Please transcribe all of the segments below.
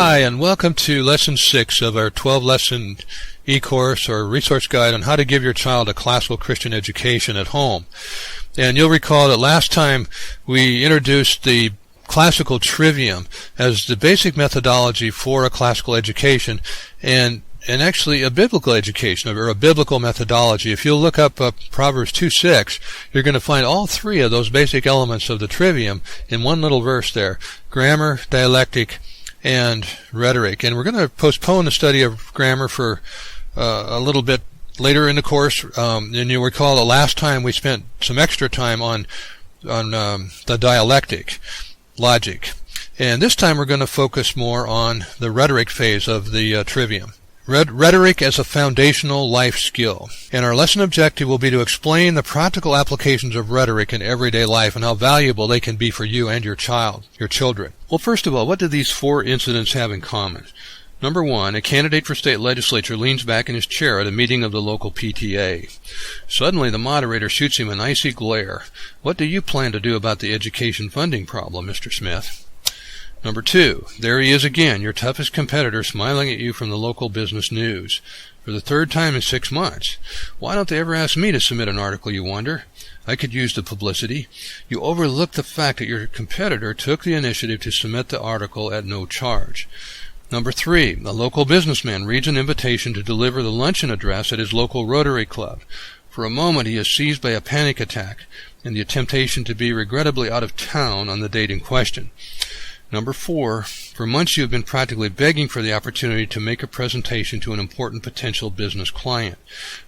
Hi, and welcome to Lesson 6 of our 12-lesson e-course or resource guide on how to give your child a classical Christian education at home. And you'll recall that last time we introduced the classical trivium as the basic methodology for a classical education and actually a biblical education, or a biblical methodology. If you'll look up Proverbs 2:6, you're going to find all three of those basic elements of the trivium in one little verse there: grammar, dialectic, and rhetoric. And we're going to postpone the study of grammar for a little bit later in the course. And you'll recall that last time we spent some extra time on the dialectic, logic. And this time we're going to focus more on the rhetoric phase of the trivium. Rhetoric as a foundational life skill. And our lesson objective will be to explain the practical applications of rhetoric in everyday life and how valuable they can be for you and your children. Well, first of all, what do these four incidents have in common? Number one, a candidate for state legislature leans back in his chair at a meeting of the local PTA. Suddenly, the moderator shoots him an icy glare. What do you plan to do about the education funding problem, Mr. Smith? Number two, there he is again, your toughest competitor, smiling at you from the local business news. For the third time in 6 months. Why don't they ever ask me to submit an article, you wonder? I could use the publicity. You overlook the fact that your competitor took the initiative to submit the article at no charge. Number three, a local businessman reads an invitation to deliver the luncheon address at his local Rotary Club. For a moment he is seized by a panic attack and the temptation to be regrettably out of town on the date in question. Number four, for months you have been practically begging for the opportunity to make a presentation to an important potential business client.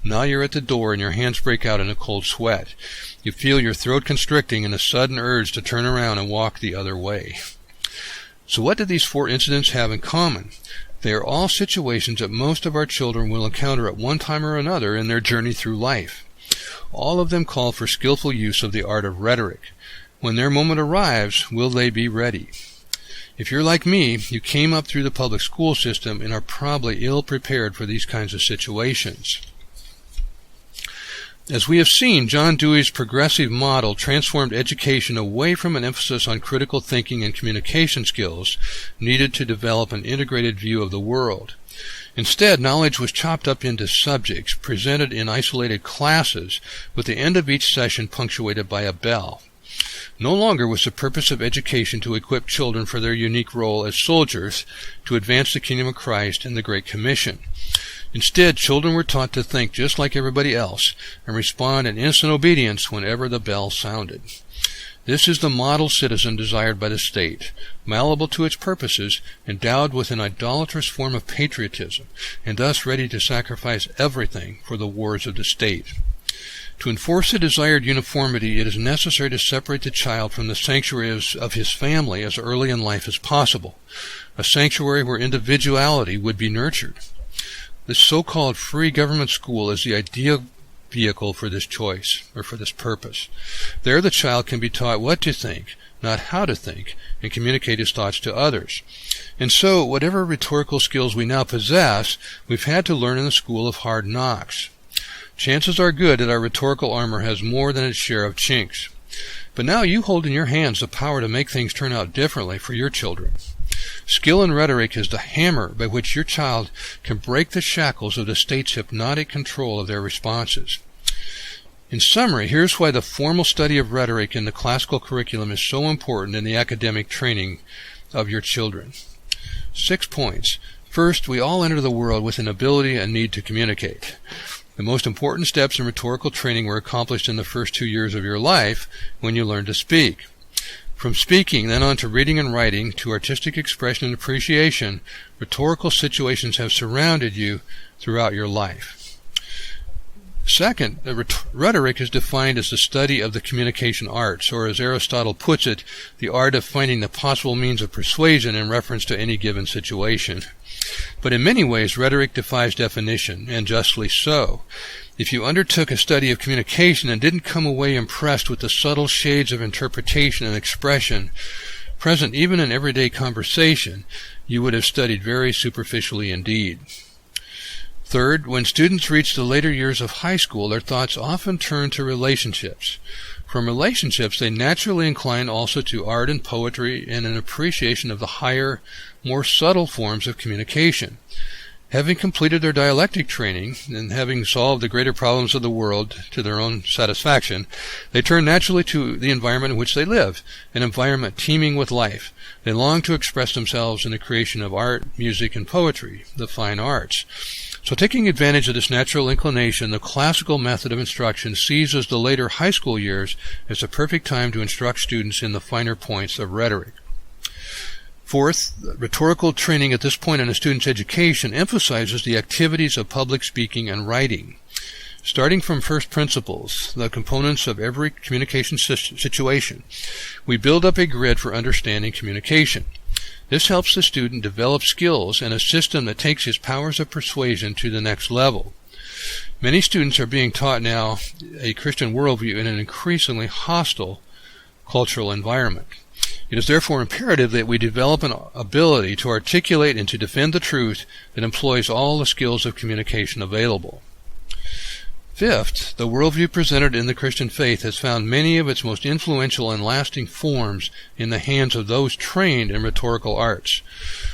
Now you're at the door and your hands break out in a cold sweat. You feel your throat constricting and a sudden urge to turn around and walk the other way. So what do these four incidents have in common? They are all situations that most of our children will encounter at one time or another in their journey through life. All of them call for skillful use of the art of rhetoric. When their moment arrives, will they be ready? If you're like me, you came up through the public school system and are probably ill-prepared for these kinds of situations. As we have seen, John Dewey's progressive model transformed education away from an emphasis on critical thinking and communication skills needed to develop an integrated view of the world. Instead, knowledge was chopped up into subjects, presented in isolated classes, with the end of each session punctuated by a bell. No longer was the purpose of education to equip children for their unique role as soldiers to advance the kingdom of Christ and the Great Commission. Instead, children were taught to think just like everybody else and respond in instant obedience whenever the bell sounded. This is the model citizen desired by the state, malleable to its purposes, endowed with an idolatrous form of patriotism, and thus ready to sacrifice everything for the wars of the state. To enforce the desired uniformity, it is necessary to separate the child from the sanctuary of his family as early in life as possible, a sanctuary where individuality would be nurtured. This so-called free government school is the ideal vehicle for this choice, or for this purpose. There the child can be taught what to think, not how to think, and communicate his thoughts to others. And so, whatever rhetorical skills we now possess, we've had to learn in the school of hard knocks. Chances are good that our rhetorical armor has more than its share of chinks. But now you hold in your hands the power to make things turn out differently for your children. Skill in rhetoric is the hammer by which your child can break the shackles of the state's hypnotic control of their responses. In summary, here's why the formal study of rhetoric in the classical curriculum is so important in the academic training of your children. 6 points. First, we all enter the world with an ability and need to communicate. The most important steps in rhetorical training were accomplished in the first 2 years of your life when you learned to speak. From speaking, then on to reading and writing, to artistic expression and appreciation, rhetorical situations have surrounded you throughout your life. Second, rhetoric is defined as the study of the communication arts, or as Aristotle puts it, the art of finding the possible means of persuasion in reference to any given situation. But in many ways, rhetoric defies definition, and justly so. If you undertook a study of communication and didn't come away impressed with the subtle shades of interpretation and expression present even in everyday conversation, you would have studied very superficially indeed. Third, when students reach the later years of high school, their thoughts often turn to relationships. From relationships, they naturally incline also to art and poetry and an appreciation of the higher, more subtle forms of communication. Having completed their dialectic training and having solved the greater problems of the world to their own satisfaction, they turn naturally to the environment in which they live, an environment teeming with life. They long to express themselves in the creation of art, music, and poetry, the fine arts. So taking advantage of this natural inclination, the classical method of instruction seizes the later high school years as a perfect time to instruct students in the finer points of rhetoric. Fourth, rhetorical training at this point in a student's education emphasizes the activities of public speaking and writing. Starting from first principles, the components of every communication situation, we build up a grid for understanding communication. This helps the student develop skills and a system that takes his powers of persuasion to the next level. Many students are being taught now a Christian worldview in an increasingly hostile cultural environment. It is therefore imperative that we develop an ability to articulate and to defend the truth that employs all the skills of communication available. Fifth, the worldview presented in the Christian faith has found many of its most influential and lasting forms in the hands of those trained in rhetorical arts.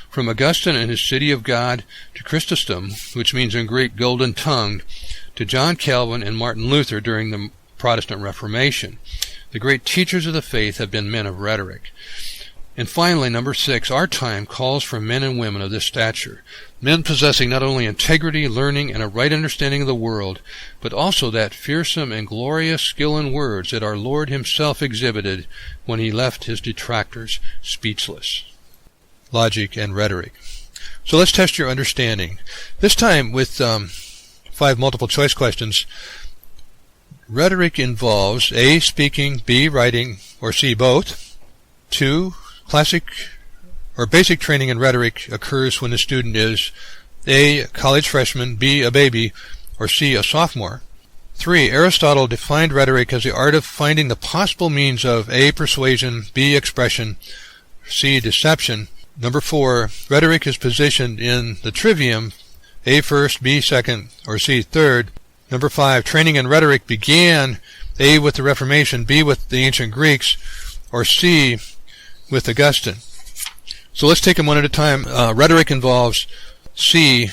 From Augustine and his City of God to Chrysostom, which means in Greek golden-tongued, to John Calvin and Martin Luther during the Protestant Reformation. The great teachers of the faith have been men of rhetoric. And finally, number 6, our time calls for men and women of this stature, men possessing not only integrity, learning, and a right understanding of the world, but also that fearsome and glorious skill in words that our Lord himself exhibited when he left his detractors speechless. Logic and rhetoric. So let's test your understanding. This time with 5 multiple choice questions. Rhetoric involves A, speaking, B, writing, or C, both. 2, classic or basic training in rhetoric occurs when the student is A, a college freshman, B, a baby, or C, a sophomore. 3, Aristotle defined rhetoric as the art of finding the possible means of A, persuasion, B, expression, C, deception. Number 4, rhetoric is positioned in the trivium, A first, B second, or C third. Number 5, training in rhetoric began A with the Reformation, B with the ancient Greeks, or C with Augustine. So let's take them one at a time. Rhetoric involves C.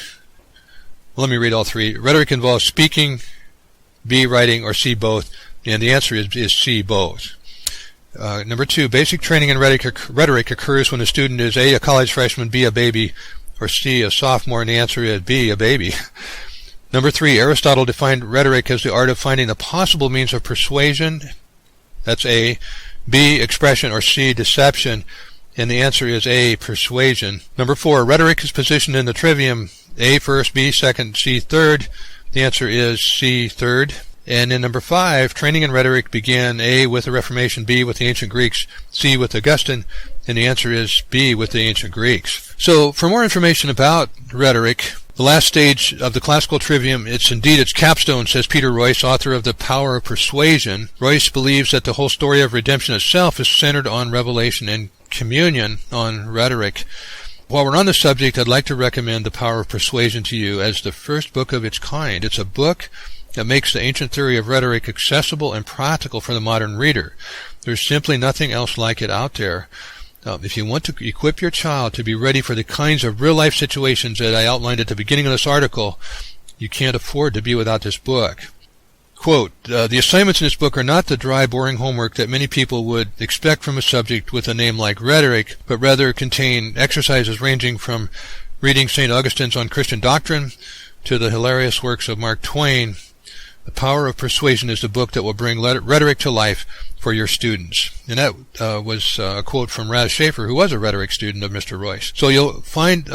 Let me read all 3. Rhetoric involves speaking, B, writing, or C, both. And the answer is C, both. Number 2, basic training in rhetoric occurs when the student is A, a college freshman, B, a baby, or C, a sophomore, and the answer is B, a baby. Number 3, Aristotle defined rhetoric as the art of finding the possible means of persuasion. That's A. B, expression, or C, deception. And the answer is A, persuasion. Number 4, rhetoric is positioned in the trivium. A first, B second, C third. The answer is C third. And in number 5, training in rhetoric began A with the Reformation, B with the ancient Greeks, C with Augustine. And the answer is B with the ancient Greeks. So for more information about rhetoric, the last stage of the classical trivium, it's indeed its capstone, says Peter Royce, author of The Power of Persuasion. Royce believes that the whole story of redemption itself is centered on revelation and communion on rhetoric. While we're on the subject, I'd like to recommend The Power of Persuasion to you as the first book of its kind. It's a book that makes the ancient theory of rhetoric accessible and practical for the modern reader. There's simply nothing else like it out there. If you want to equip your child to be ready for the kinds of real-life situations that I outlined at the beginning of this article, you can't afford to be without this book. Quote, the assignments in this book are not the dry, boring homework that many people would expect from a subject with a name like rhetoric, but rather contain exercises ranging from reading St. Augustine's On Christian Doctrine to the hilarious works of Mark Twain. The Power of Persuasion is the book that will bring rhetoric to life for your students. And that was a quote from Raz Schaefer, who was a rhetoric student of Mr. Royce. So you'll find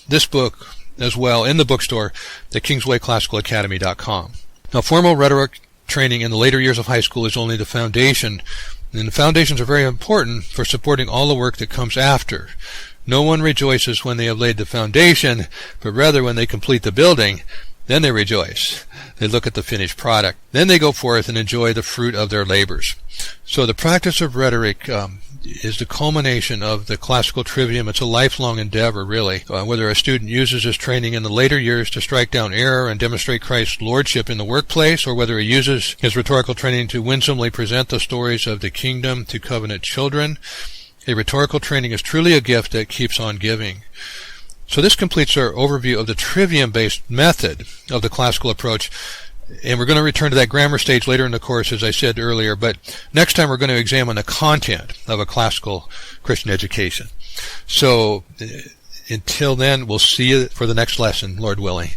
this book as well in the bookstore at kingswayclassicalacademy.com. Now, formal rhetoric training in the later years of high school is only the foundation, and the foundations are very important for supporting all the work that comes after. No one rejoices when they have laid the foundation, but rather when they complete the building. Then they rejoice. They look at the finished product. Then they go forth and enjoy the fruit of their labors. So the practice of rhetoric is the culmination of the classical trivium. It's a lifelong endeavor, really. Whether a student uses his training in the later years to strike down error and demonstrate Christ's lordship in the workplace, or whether he uses his rhetorical training to winsomely present the stories of the kingdom to covenant children, a rhetorical training is truly a gift that keeps on giving. So this completes our overview of the trivium-based method of the classical approach. And we're going to return to that grammar stage later in the course, as I said earlier. But next time we're going to examine the content of a classical Christian education. So until then, we'll see you for the next lesson, Lord willing.